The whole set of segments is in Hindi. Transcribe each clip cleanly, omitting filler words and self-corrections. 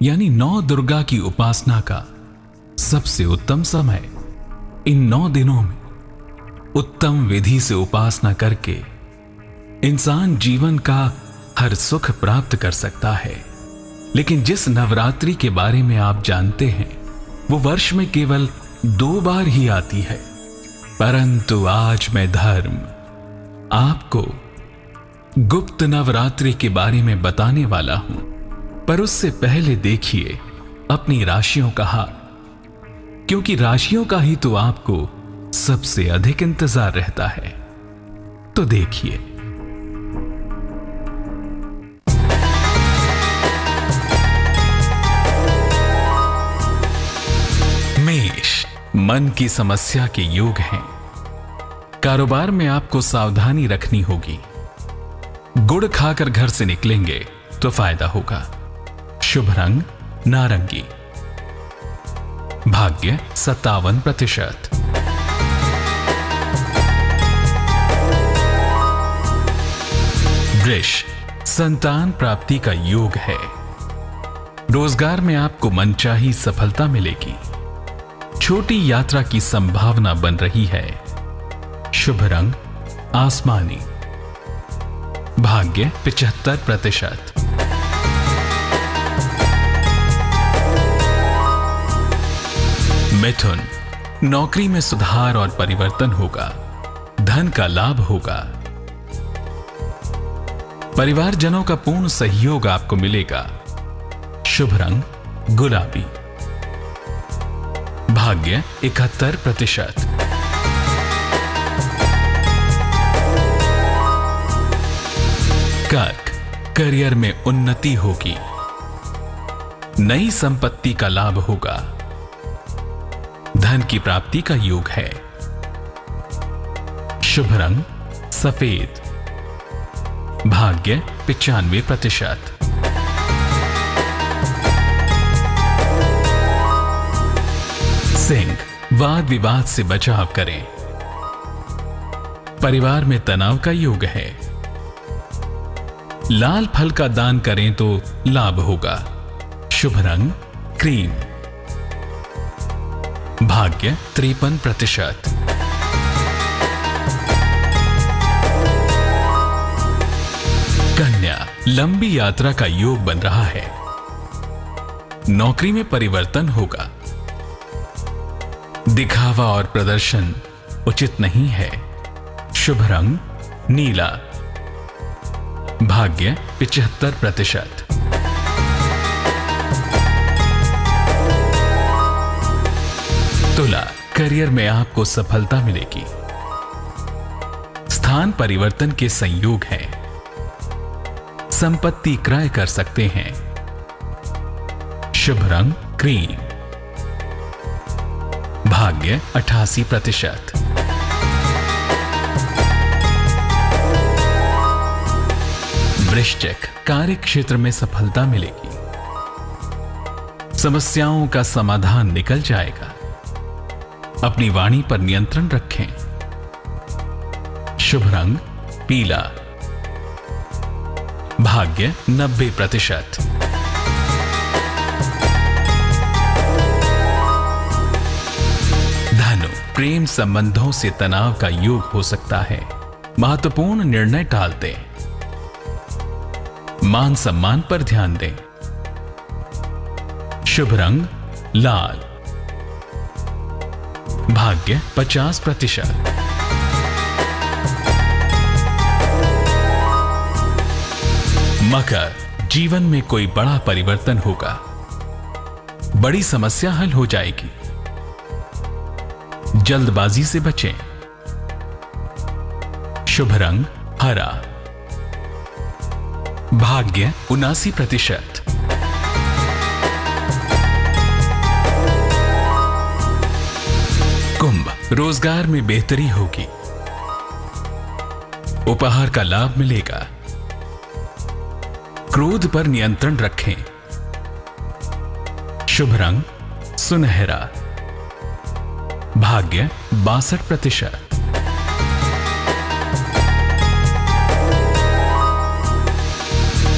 यानी 9 दुर्गा की उपासना का सबसे उत्तम समय। इन 9 दिनों में उत्तम विधि से उपासना करके इंसान जीवन का हर सुख प्राप्त कर सकता है। लेकिन जिस नवरात्रि के बारे में आप जानते हैं वो वर्ष में केवल 2 बार ही आती है, परंतु आज मैं धर्म आपको गुप्त नवरात्रि के बारे में बताने वाला हूं। पर उससे पहले देखिए अपनी राशियों का हाल, क्योंकि राशियों का ही तो आपको सबसे अधिक इंतजार रहता है। तो देखिए, मेष, मन की समस्या के योग हैं। कारोबार में आपको सावधानी रखनी होगी। गुड़ खाकर घर से निकलेंगे तो फायदा होगा। शुभ रंग नारंगी। भाग्य 57%। वृष, संतान प्राप्ति का योग है। रोजगार में आपको मनचाही सफलता मिलेगी। छोटी यात्रा की संभावना बन रही है। शुभ रंग आसमानी। भाग्य 75%। मिथुन, नौकरी में सुधार और परिवर्तन होगा। धन का लाभ होगा। परिवारजनों का पूर्ण सहयोग आपको मिलेगा। शुभ रंग गुलाबी। भाग्य 71%। कर्क, करियर में उन्नति होगी। नई संपत्ति का लाभ होगा। धन की प्राप्ति का योग है। शुभ रंग सफेद। भाग्य 95%। सिंह, वाद विवाद से बचाव करें। परिवार में तनाव का योग है। लाल फल का दान करें तो लाभ होगा। शुभ रंग क्रीम। भाग्य 53%। कन्या, लंबी यात्रा का योग बन रहा है। नौकरी में परिवर्तन होगा। दिखावा और प्रदर्शन उचित नहीं है। शुभ रंग नीला। भाग्य 75%। तुला, करियर में आपको सफलता मिलेगी। स्थान परिवर्तन के संयोग हैं। संपत्ति क्रय कर सकते हैं। शुभ रंग क्रीम। भाग्य 88%। वृश्चिक, कार्य क्षेत्र में सफलता मिलेगी। समस्याओं का समाधान निकल जाएगा। अपनी वाणी पर नियंत्रण रखें। शुभ रंग पीला। भाग्य 90%। धनु, प्रेम संबंधों से तनाव का योग हो सकता है। महत्वपूर्ण निर्णय टाल दें। मान सम्मान पर ध्यान दें। शुभ रंग लाल। भाग्य 50%। मकर, जीवन में कोई बड़ा परिवर्तन होगा। बड़ी समस्या हल हो जाएगी। जल्दबाजी से बचें। शुभ रंग हरा। भाग्य 79%। कुंभ, रोजगार में बेहतरी होगी। उपहार का लाभ मिलेगा। क्रोध पर नियंत्रण रखें। शुभ रंग सुनहरा। भाग्य 62%।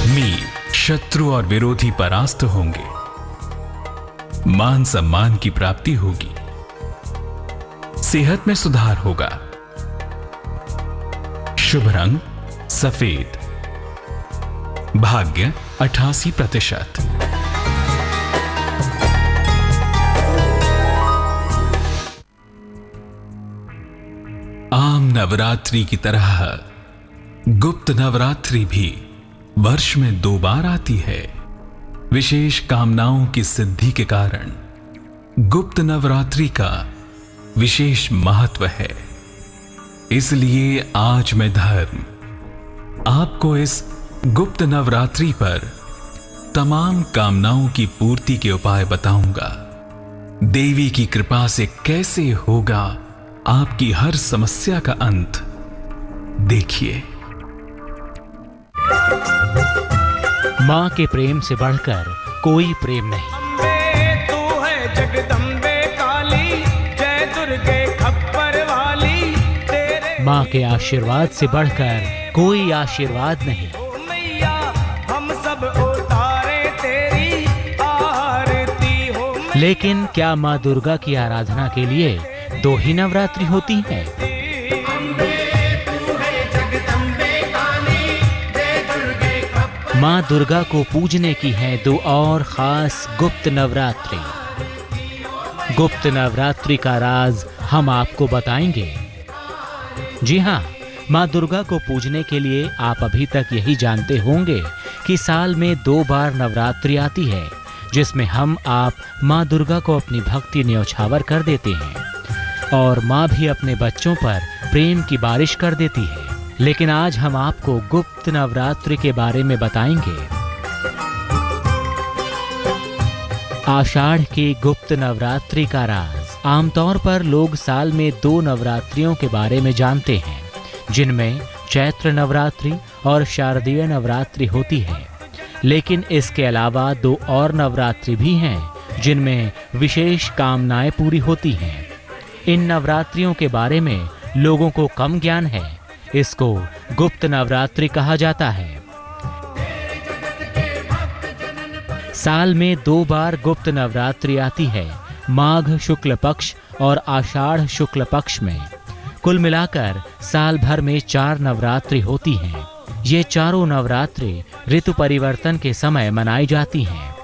मीन, शत्रु और विरोधी परास्त होंगे। मान सम्मान की प्राप्ति होगी, सेहत में सुधार होगा। शुभ रंग सफेद, भाग्य 88%। आम नवरात्रि की तरह गुप्त नवरात्रि भी वर्ष में 2 बार आती है। विशेष कामनाओं की सिद्धि के कारण गुप्त नवरात्रि का विशेष महत्व है। इसलिए आज मैं धर्म आपको इस गुप्त नवरात्रि पर तमाम कामनाओं की पूर्ति के उपाय बताऊंगा। देवी की कृपा से कैसे होगा आपकी हर समस्या का अंत, देखिए। मां के प्रेम से बढ़कर कोई प्रेम नहीं। अम्बे तू है जगदम्बे काली, जय दुर्गे खप्पर वाली, तेरे मां के आशीर्वाद से बढ़कर कोई आशीर्वाद नहीं। ओ मैया हम सब उतारे तेरी आरती हो। लेकिन क्या मां दुर्गा की आराधना के लिए 2 ही नवरात्रि होती है? मां दुर्गा को पूजने की हैं 2 और खास गुप्त नवरात्रि। गुप्त नवरात्रि का राज हम आपको बताएंगे। जी हां, मां दुर्गा को पूजने के लिए आप अभी तक यही जानते होंगे कि साल में 2 बार नवरात्रि आती है, जिसमें हम आप मां दुर्गा को अपनी भक्ति न्यौछावर कर देते हैं और मां भी अपने बच्चों पर प्रेम की बारिश कर देती है। लेकिन आज हम आपको गुप्त नवरात्रि के बारे में बताएंगे। आषाढ़ की गुप्त नवरात्रि का राज। आमतौर पर लोग साल में 2 नवरात्रियों के बारे में जानते हैं, जिनमें चैत्र नवरात्रि और शारदीय नवरात्रि होती है। लेकिन इसके अलावा 2 और नवरात्रि भी हैं, जिनमें विशेष कामनाएं पूरी होती हैं। इन नवरात्रियों के बारे में लोगों को कम ज्ञान है। इसको गुप्त नवरात्रि कहा जाता है। साल में 2 बार गुप्त नवरात्रि आती है, माघ शुक्ल पक्ष और आषाढ़ शुक्ल पक्ष में। कुल मिलाकर साल भर में 4 नवरात्रि होती हैं। ये चारों नवरात्रि ऋतु परिवर्तन के समय मनाई जाती हैं।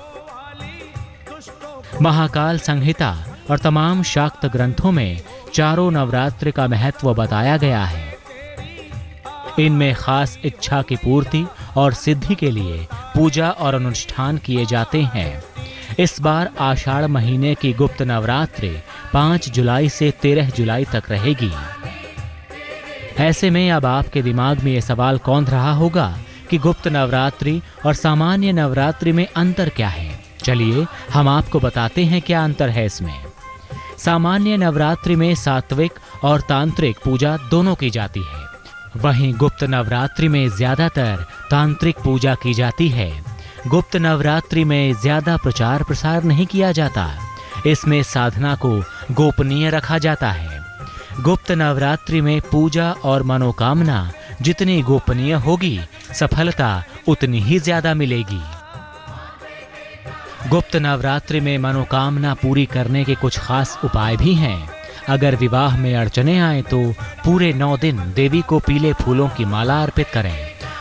महाकाल संहिता और तमाम शाक्त ग्रंथों में चारों नवरात्रि का महत्व बताया गया है। इनमें खास इच्छा की पूर्ति और सिद्धि के लिए पूजा और अनुष्ठान किए जाते हैं। इस बार आषाढ़ महीने की गुप्त नवरात्रि 5 जुलाई से 13 जुलाई तक रहेगी। ऐसे में अब आपके दिमाग में ये सवाल कौंध रहा होगा कि गुप्त नवरात्रि और सामान्य नवरात्रि में अंतर क्या है। चलिए हम आपको बताते हैं क्या अंतर है इसमें। सामान्य नवरात्रि में सात्विक और तांत्रिक पूजा दोनों की जाती है, वहीं गुप्त नवरात्रि में ज्यादातर तांत्रिक पूजा की जाती है। गुप्त नवरात्रि में ज्यादा प्रचार प्रसार नहीं किया जाता। इसमें साधना को गोपनीय रखा जाता है। गुप्त नवरात्रि में पूजा और मनोकामना जितनी गोपनीय होगी, सफलता उतनी ही ज्यादा मिलेगी। गुप्त नवरात्रि में मनोकामना पूरी करने के कुछ खास उपाय भी हैं। अगर विवाह में अड़चने आए तो पूरे 9 दिन देवी को पीले फूलों की माला अर्पित करें।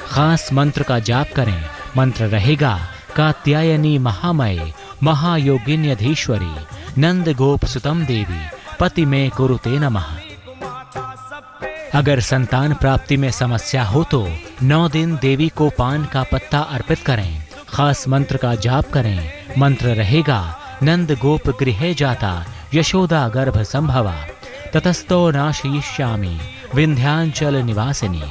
खास मंत्र का जाप करें। मंत्र रहेगा, कात्यायनी महामय महायोगिन्यधीश्वरी नंद गोप सुतम देवी पति में कुरुते नमः। अगर संतान प्राप्ति में समस्या हो तो 9 दिन देवी को पान का पत्ता अर्पित करें। खास मंत्र का जाप करें। मंत्र रहेगा, नंद गोप गृहे जाता यशोदा गर्भ संभवा ततस्तो नाशयिष्यामि विंध्याचल निवासिनी।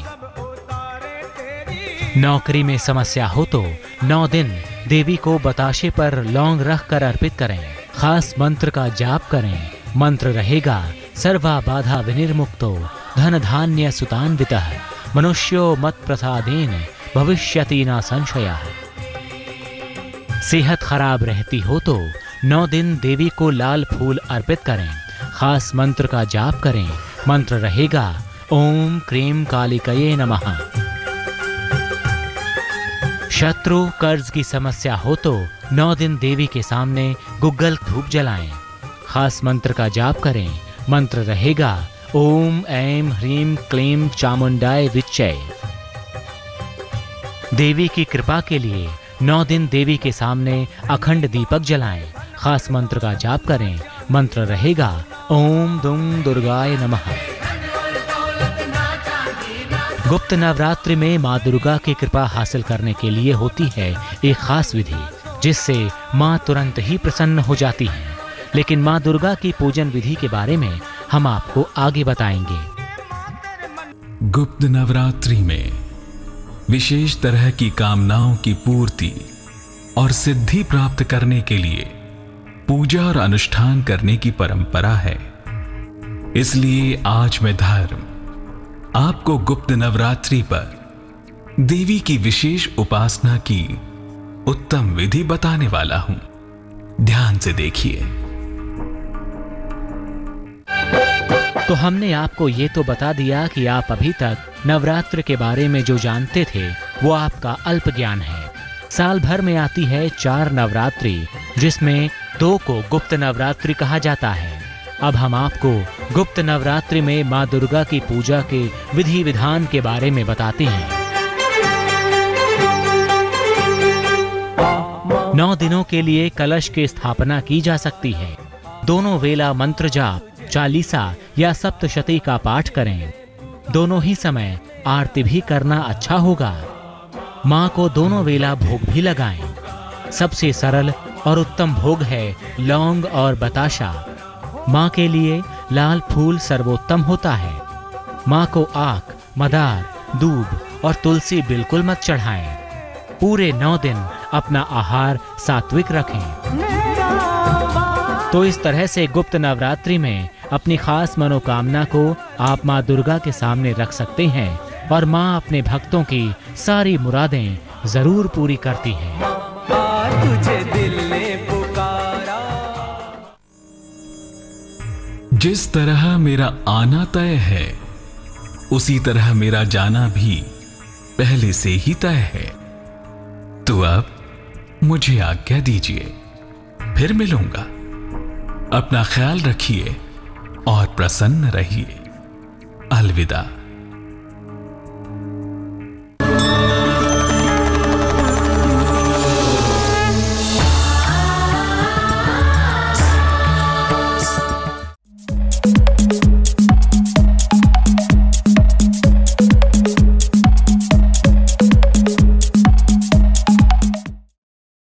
नौकरी में समस्या हो तो 9 दिन देवी को बताशे पर लौंग रख कर अर्पित करें। खास मंत्र का जाप करें। मंत्र रहेगा, सर्वा बाधा विनिर्मुक्तो धन धान्य सुतान्वितः मनुष्यो मत प्रसादेन भविष्यति न संशयः। सेहत खराब रहती हो तो 9 दिन देवी को लाल फूल अर्पित करें। खास मंत्र का जाप करें। मंत्र रहेगा, ओम क्रीम कालिकये नमः। शत्रु कर्ज की समस्या हो तो 9 दिन देवी के सामने गुग्गल धूप जलाएं। खास मंत्र का जाप करें। मंत्र रहेगा ओम ऐं ह्रीं क्लीं चामुंडाय विच्चय। देवी की कृपा के लिए 9 दिन देवी के सामने अखंड दीपक जलाएं। खास मंत्र का जाप करें। मंत्र रहेगा ओम दुं दुर्गाय नमः। गुप्त नवरात्रि में माँ दुर्गा की कृपा हासिल करने के लिए होती है एक खास विधि, जिससे माँ तुरंत ही प्रसन्न हो जाती हैं। लेकिन माँ दुर्गा की पूजन विधि के बारे में हम आपको आगे बताएंगे। गुप्त नवरात्रि में विशेष तरह की कामनाओं की पूर्ति और सिद्धि प्राप्त करने के लिए पूजा और अनुष्ठान करने की परंपरा है। इसलिए आज मैं धर्म आपको गुप्त नवरात्रि पर देवी की विशेष उपासना की उत्तम विधि बताने वाला हूं। ध्यान से देखिए। तो हमने आपको ये तो बता दिया कि आप अभी तक नवरात्र के बारे में जो जानते थे वो आपका अल्प ज्ञान है। साल भर में आती है 4 नवरात्रि, जिसमें 2 को गुप्त नवरात्रि कहा जाता है। अब हम आपको गुप्त नवरात्रि में माँ दुर्गा की पूजा के विधि विधान के बारे में बताते हैं। 9 दिनों के लिए कलश की स्थापना की जा सकती है। दोनों वेला मंत्र जाप, चालीसा या सप्तशती का पाठ करें। दोनों ही समय आरती भी करना अच्छा होगा। माँ को दोनों वेला भोग भी लगाएं। सबसे सरल और उत्तम भोग है लौंग और बताशा। माँ के लिए लाल फूल सर्वोत्तम होता है। माँ को आक, मदार, दूब और तुलसी बिल्कुल मत चढ़ाएं। पूरे 9 दिन अपना आहार सात्विक रखें। तो इस तरह से गुप्त नवरात्रि में अपनी खास मनोकामना को आप माँ दुर्गा के सामने रख सकते हैं और माँ अपने भक्तों की सारी मुरादें जरूर पूरी करती हैं। तुझे दिल ने पुकारा। जिस तरह मेरा आना तय है, उसी तरह मेरा जाना भी पहले से ही तय है। तो अब मुझे आज्ञा दीजिए, फिर मिलूंगा। अपना ख्याल रखिए और प्रसन्न रहिए। अलविदा।